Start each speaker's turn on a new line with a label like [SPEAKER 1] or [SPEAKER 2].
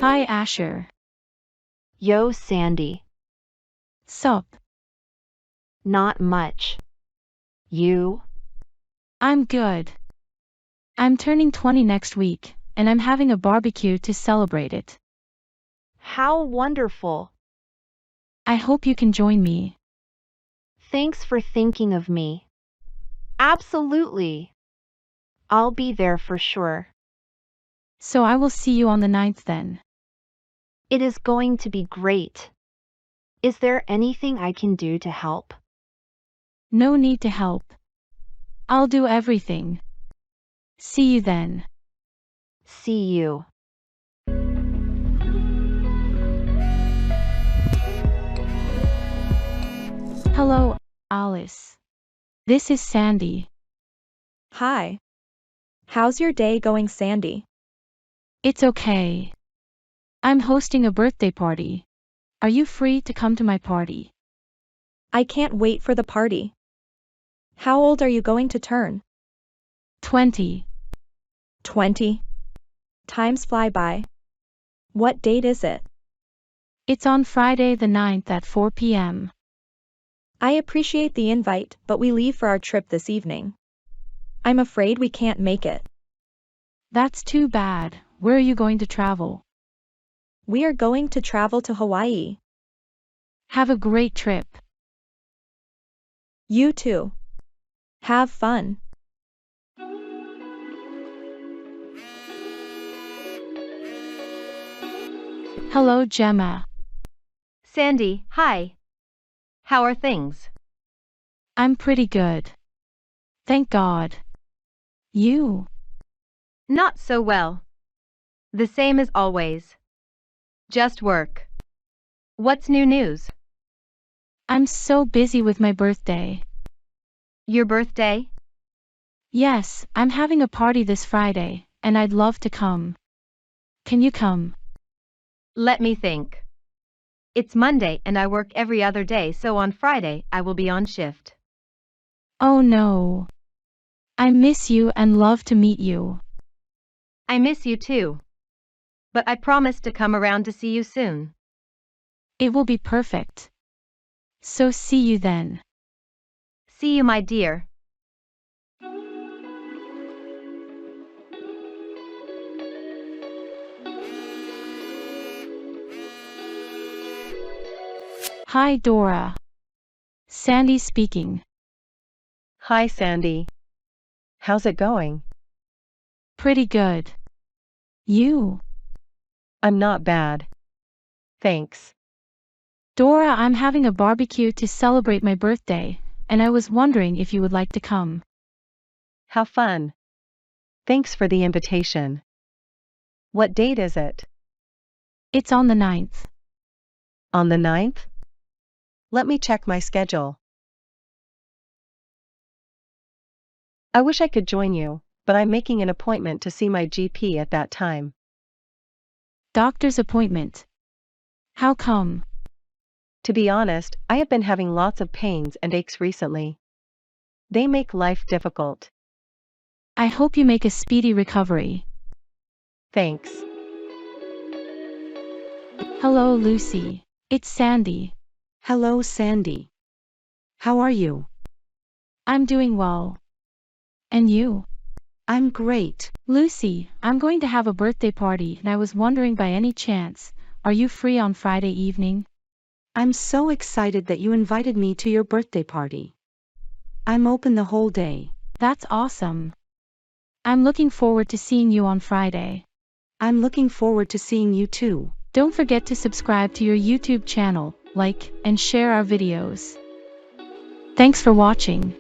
[SPEAKER 1] Hi Asher.
[SPEAKER 2] Yo, Sandy.
[SPEAKER 1] Sup?
[SPEAKER 2] Not much. You?
[SPEAKER 1] I'm good. I'm turning 20 next week, and I'm having a barbecue to celebrate it.
[SPEAKER 2] How wonderful.
[SPEAKER 1] I hope you can join me.
[SPEAKER 2] Thanks for thinking of me. Absolutely. I'll be there for sure.
[SPEAKER 1] So I will see you on the 9th then.
[SPEAKER 2] It is going to be great. Is there anything I can do to help?
[SPEAKER 1] No need to help. I'll do everything. See you then.
[SPEAKER 2] See you.
[SPEAKER 1] Hello, Alice. This is Sandy.
[SPEAKER 3] Hi. How's your day going, Sandy?
[SPEAKER 1] It's okay. I'm hosting a birthday party. Are you free to come to my party?
[SPEAKER 3] I can't wait for the party. How old are you going to turn?
[SPEAKER 1] 20.
[SPEAKER 3] 20. Times fly by. What date is it?
[SPEAKER 1] It's on Friday the 9th at 4 p.m.
[SPEAKER 3] I appreciate the invite, but we leave for our trip this evening. I'm afraid we can't make it.
[SPEAKER 1] That's too bad. Where are you going to travel?
[SPEAKER 3] We are going to travel to Hawaii.
[SPEAKER 1] Have a great trip.
[SPEAKER 3] You too. Have fun.
[SPEAKER 1] Hello, Gemma.
[SPEAKER 4] Sandy, hi. How are things?
[SPEAKER 1] I'm pretty good. Thank God. You?
[SPEAKER 4] Not so well. The same as always. Just work. What's new news?
[SPEAKER 1] I'm so busy with my birthday.
[SPEAKER 4] Your birthday?
[SPEAKER 1] Yes, I'm having a party this Friday, and I'd love to come. Can you come?
[SPEAKER 4] Let me think. It's Monday and I work every other day, so on Friday I will be on shift.
[SPEAKER 1] Oh no. I miss you and love to meet you.
[SPEAKER 4] I miss you too. But I promise to come around to see you soon.
[SPEAKER 1] It will be perfect. So see you then.
[SPEAKER 4] See you, my dear.
[SPEAKER 1] Hi Dora. Sandy speaking.
[SPEAKER 5] Hi, Sandy. How's it going?
[SPEAKER 1] Pretty good. You?
[SPEAKER 5] I'm not bad. Thanks.
[SPEAKER 1] Dora, I'm having a barbecue to celebrate my birthday, and I was wondering if you would like to come.
[SPEAKER 5] How fun. Thanks for the invitation. What date is it?
[SPEAKER 1] It's on the 9th.
[SPEAKER 5] On the 9th? Let me check my schedule. I wish I could join you, but I'm making an appointment to see my GP at that time.
[SPEAKER 1] Doctor's appointment. How come?
[SPEAKER 5] To be honest, I have been having lots of pains and aches recently. They make life difficult.
[SPEAKER 1] I hope you make a speedy recovery.
[SPEAKER 5] Thanks.
[SPEAKER 1] Hello, Lucy. It's Sandy.
[SPEAKER 6] Hello, Sandy. How are you?
[SPEAKER 1] I'm doing well. And you?
[SPEAKER 6] I'm great.
[SPEAKER 1] Lucy, I'm going to have a birthday party, and I was wondering by any chance, are you free on Friday evening?
[SPEAKER 6] I'm so excited that you invited me to your birthday party. I'm open the whole day.
[SPEAKER 1] That's awesome. I'm looking forward to seeing you on Friday.
[SPEAKER 6] I'm looking forward to seeing you too.
[SPEAKER 1] Don't forget to subscribe to your YouTube channel, like, and share our videos. Thanks for watching.